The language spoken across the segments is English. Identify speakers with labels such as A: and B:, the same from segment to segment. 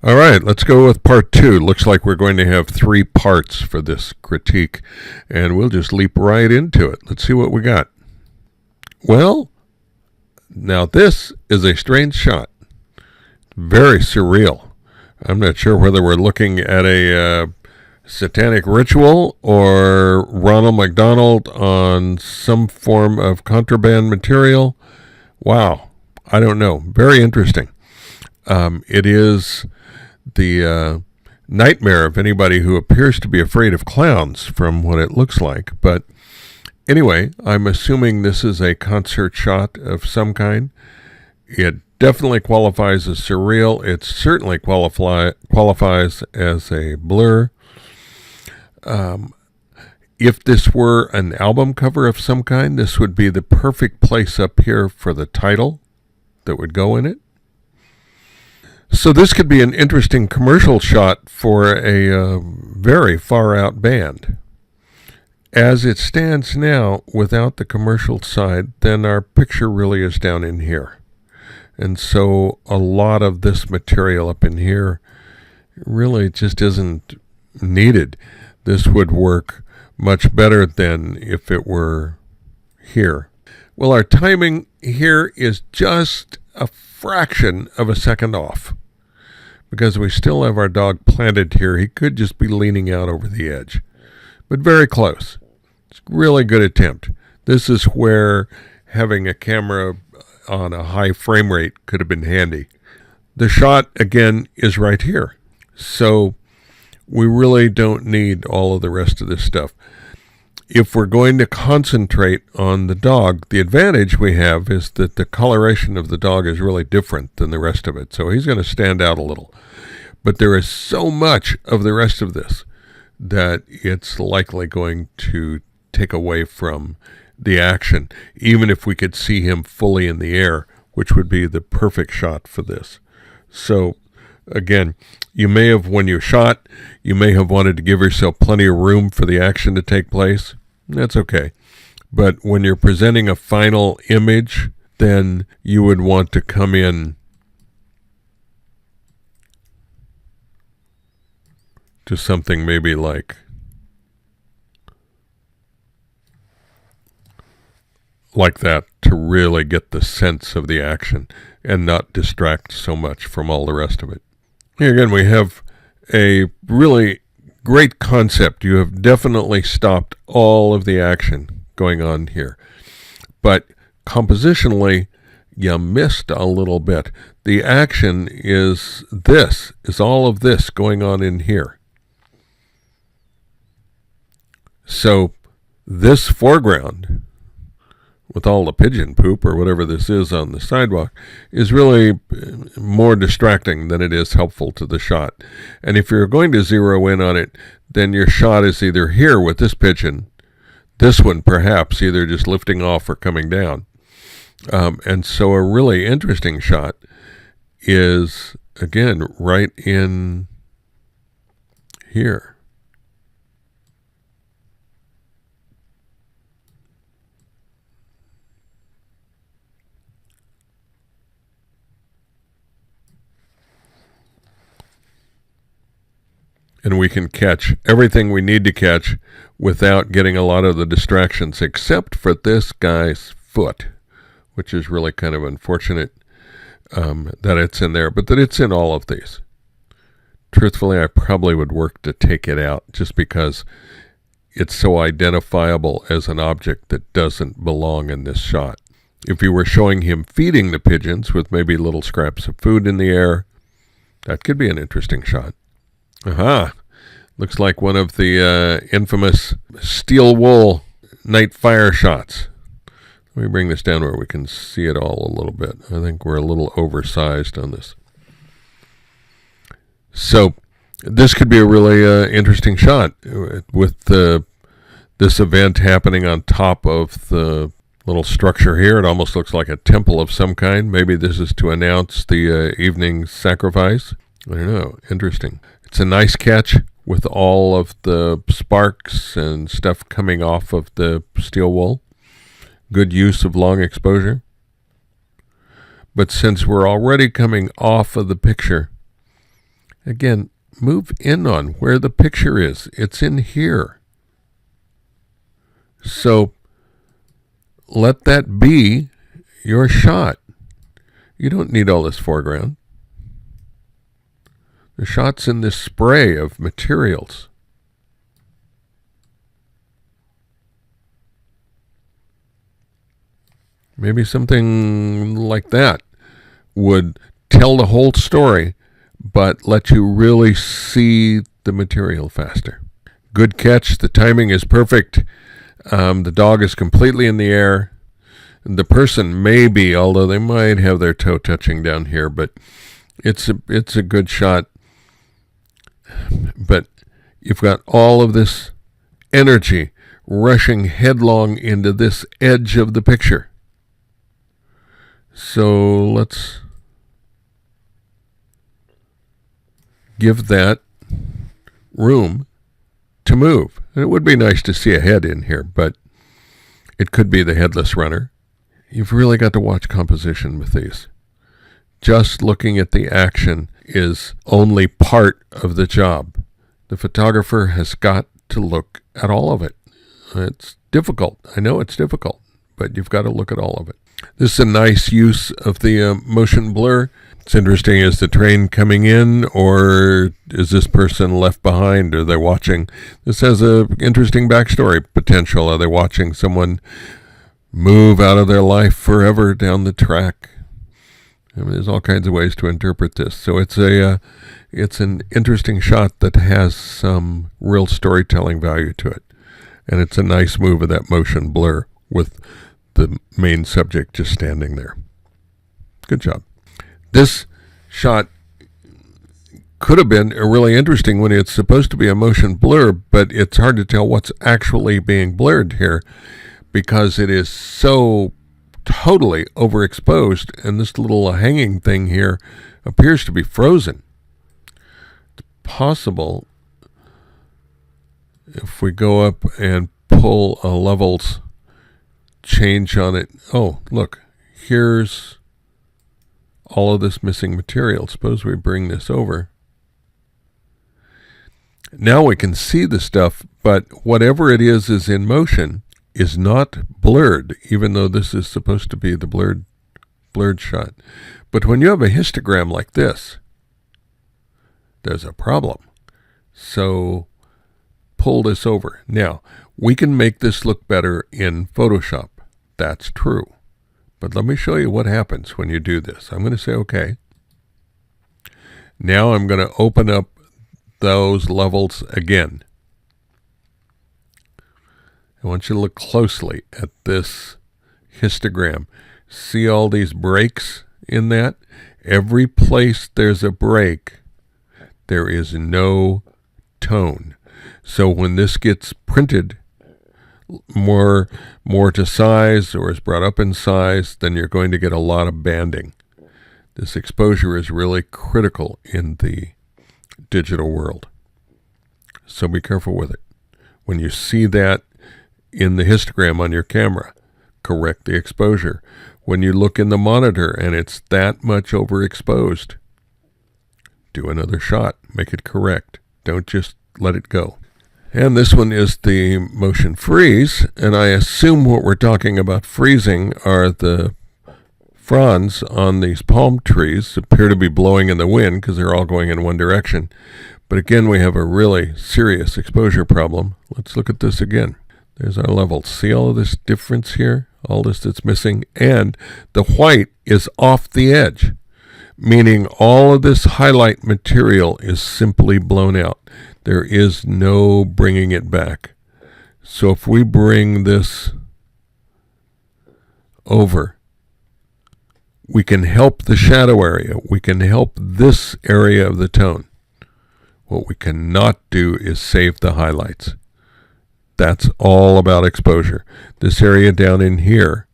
A: All right, let's go with part two. Looks like we're going to have three parts for this critique, and we'll just leap right into it. Let's see what we got. Well, now this is a strange shot. Very surreal. I'm not sure whether we're looking at a satanic ritual or Ronald McDonald on some form of contraband material. Wow, I don't know. Very interesting. It is the nightmare of anybody who appears to be afraid of clowns from what it looks like. But anyway, I'm assuming this is a concert shot of some kind. It definitely qualifies as surreal. It certainly qualifies as a blur. If this were an album cover of some kind, this would be the perfect place up here for the title that would go in it. So this could be an interesting commercial shot for a very far out band. As it stands now, without the commercial side, then our picture really is down in here. And so a lot of this material up in here really just isn't needed. This would work much better than if it were here. Well, our timing here is just a fraction of a second off because we still have our dog planted here. He could just be leaning out over the edge, but very close. It's a really good attempt. This is where having a camera on a high frame rate could have been handy. The shot, again, is right here. So we really don't need all of the rest of this stuff. If we're going to concentrate on the dog, the advantage we have is that the coloration of the dog is really different than the rest of it. So he's going to stand out a little. But there is so much of the rest of this that it's likely going to take away from the action, even if we could see him fully in the air, which would be the perfect shot for this. So again, you may have, when you shot, you may have wanted to give yourself plenty of room for the action to take place. That's okay. But when you're presenting a final image, then you would want to come in to something maybe like that to really get the sense of the action and not distract so much from all the rest of it. Here again, we have a really great concept. You have definitely stopped all of the action going on here. But compositionally, you missed a little bit. The action is all of this going on in here. So this foreground, with all the pigeon poop or whatever this is on the sidewalk, is really more distracting than it is helpful to the shot. And if you're going to zero in on it, then your shot is either here with this pigeon, this one perhaps either just lifting off or coming down. And so a really interesting shot is, again, right in here. And we can catch everything we need to catch without getting a lot of the distractions, except for this guy's foot, which is really kind of unfortunate that it's in there, but that it's in all of these. Truthfully, I probably would work to take it out just because it's so identifiable as an object that doesn't belong in this shot. If you were showing him feeding the pigeons with maybe little scraps of food in the air, that could be an interesting shot. Aha! Looks like one of the infamous steel wool night fire shots. Let me bring this down where we can see it all a little bit. I think we're a little oversized on this. So this could be a really interesting shot with this event happening on top of the little structure here. It almost looks like a temple of some kind. Maybe this is to announce the evening sacrifice. I don't know. Interesting. It's a nice catch with all of the sparks and stuff coming off of the steel wool. Good use of long exposure. But since we're already coming off of the picture, Again, move in on where the picture is. It's in here. So let that be your shot. You don't need all this foreground. The shot's in this spray of materials. Maybe something like that would tell the whole story, but let you really see the material faster. Good catch. The timing is perfect. The dog is completely in the air. The person may be, although they might have their toe touching down here, but it's a good shot. But you've got all of this energy rushing headlong into this edge of the picture. So let's give that room to move. And it would be nice to see a head in here, but it could be the headless runner. You've really got to watch composition with these. Just looking at the action is only part of the job. The photographer has got to look at all of it. It's difficult. I know it's difficult, but you've got to look at all of it. This is a nice use of the motion blur. It's interesting, is the train coming in, or is this person left behind? Are they watching? This has a interesting backstory potential. Are they watching someone move out of their life forever down the track? I mean, there's all kinds of ways to interpret this. So it's an interesting shot that has some real storytelling value to it. And it's a nice move of that motion blur with the main subject just standing there. Good job. This shot could have been a really interesting one. It's supposed to be a motion blur, but it's hard to tell what's actually being blurred here because it is so totally overexposed, and this little hanging thing here appears to be frozen. It's possible if we go up and pull a levels change on it. Oh, look, here's all of this missing material. Suppose we bring this over. Now we can see the stuff, but whatever it is in motion is not blurred, even though this is supposed to be the blurred shot. But when you have a histogram like this, there's a problem. So pull this over. Now, we can make this look better in Photoshop. That's true. But let me show you what happens when you do this. I'm going to say OK. Now I'm going to open up those levels again. I want you to look closely at this histogram. See all these breaks in that? Every place there's a break, there is no tone. So when this gets printed more to size or is brought up in size, then you're going to get a lot of banding. This exposure is really critical in the digital world. So be careful with it. When you see that in the histogram on your camera, correct the exposure. When you look in the monitor and it's that much overexposed, do another shot. Make it correct. Don't just let it go. And this one is the motion freeze, and I assume what we're talking about freezing are the fronds on these palm trees appear to be blowing in the wind because they're all going in one direction. But again, we have a really serious exposure problem. Let's look at this again. There's our levels. See all of this difference here? All this that's missing? And the white is off the edge, meaning all of this highlight material is simply blown out. There is no bringing it back. So if we bring this over, we can help the shadow area. We can help this area of the tone. What we cannot do is save the highlights. That's all about exposure. This area down in here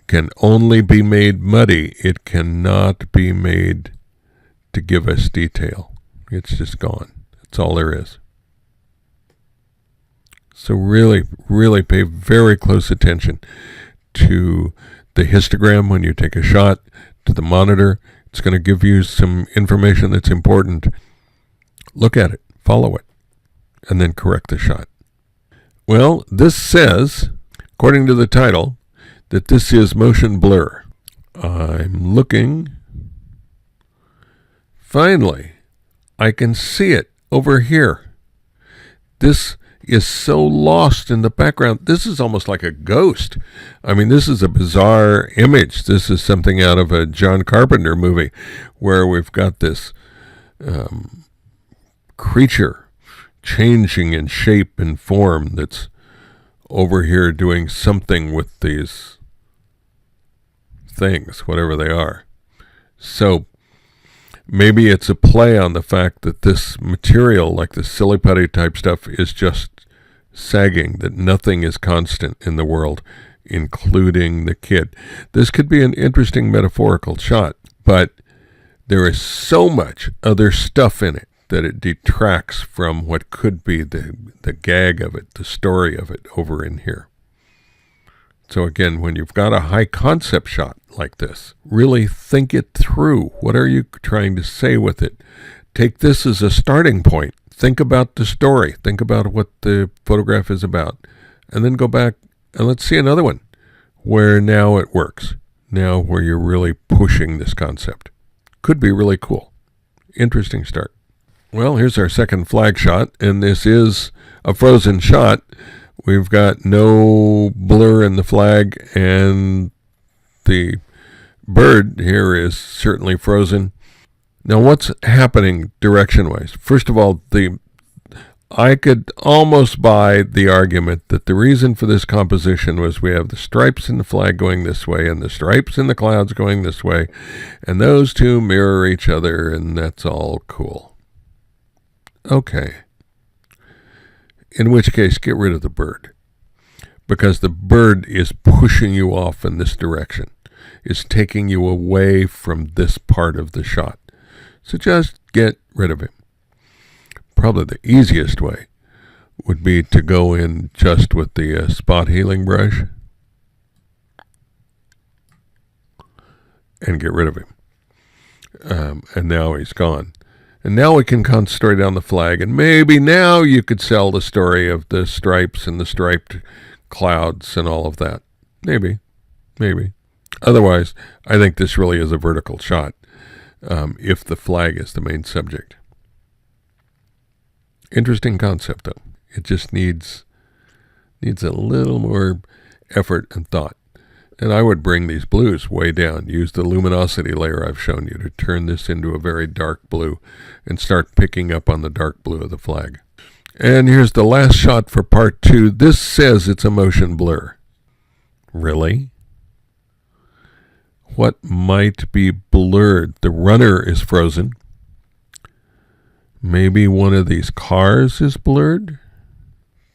A: can only be made muddy. It cannot be made to give us detail. It's just gone. That's all there is. So really, really pay very close attention to the histogram when you take a shot, to the monitor. It's going to give you some information that's important. Look at it, follow it, and then correct the shot. Well, this says, according to the title, that this is motion blur. I'm looking. Finally, I can see it over here. This is so lost in the background. This is almost like a ghost. I mean, this is a bizarre image. This is something out of a John Carpenter movie where we've got this creature changing in shape and form that's over here doing something with these things, whatever they are. So maybe it's a play on the fact that this material, like the silly putty type stuff, is just sagging, that nothing is constant in the world, including the kid. This could be an interesting metaphorical shot, but there is so much other stuff in it that it detracts from what could be the gag of it, the story of it over in here. So again, when you've got a high concept shot like this, really think it through. What are you trying to say with it? Take this as a starting point. Think about the story. Think about what the photograph is about. And then go back and let's see another one where now it works. Now where you're really pushing this concept. Could be really cool. Interesting start. Well, here's our second flag shot, and this is a frozen shot. We've got no blur in the flag, and the bird here is certainly frozen. Now, what's happening direction-wise? First of all, I could almost buy the argument that the reason for this composition was we have the stripes in the flag going this way and the stripes in the clouds going this way, and those two mirror each other, and that's all cool. Okay. In which case, get rid of the bird, because the bird is pushing you off in this direction. It's taking you away from this part of the shot. So just get rid of him. Probably the easiest way would be to go in just with the spot healing brush and get rid of him. And now he's gone. And now we can concentrate on the flag, and maybe now you could sell the story of the stripes and the striped clouds and all of that. Maybe. Otherwise, I think this really is a vertical shot, if the flag is the main subject. Interesting concept, though. It just needs a little more effort and thought. And I would bring these blues way down. Use the luminosity layer I've shown you to turn this into a very dark blue and start picking up on the dark blue of the flag. And here's the last shot for part 2. This says it's a motion blur. Really? What might be blurred? The runner is frozen. Maybe one of these cars is blurred?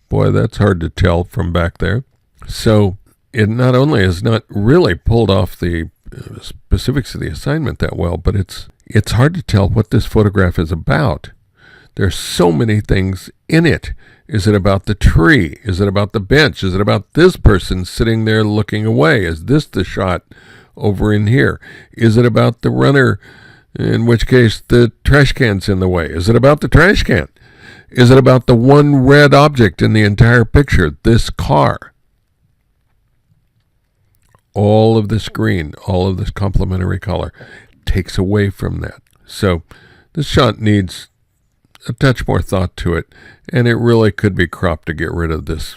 A: Boy, that's hard to tell from back there. So it not only has not really pulled off the specifics of the assignment that well, but it's hard to tell what this photograph is about. There's so many things in it. Is it about the tree? Is it about the bench? Is it about this person sitting there looking away? Is this the shot over in here? Is it about the runner, in which case the trash can's in the way? Is it about the trash can? Is it about the one red object in the entire picture, this car? All of this green, all of this complementary color takes away from that. So this shot needs a touch more thought to it, and it really could be cropped to get rid of this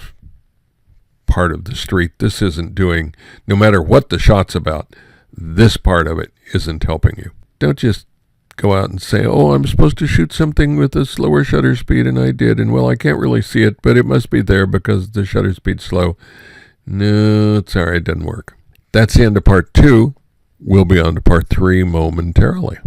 A: part of the street. This isn't doing, no matter what the shot's about, this part of it isn't helping you. Don't just go out and say, oh, I'm supposed to shoot something with a slower shutter speed, and I did, and well, I can't really see it, but it must be there because the shutter speed's slow. No, it's all right, it doesn't work. That's the end of part 2. We'll be on to part 3 momentarily.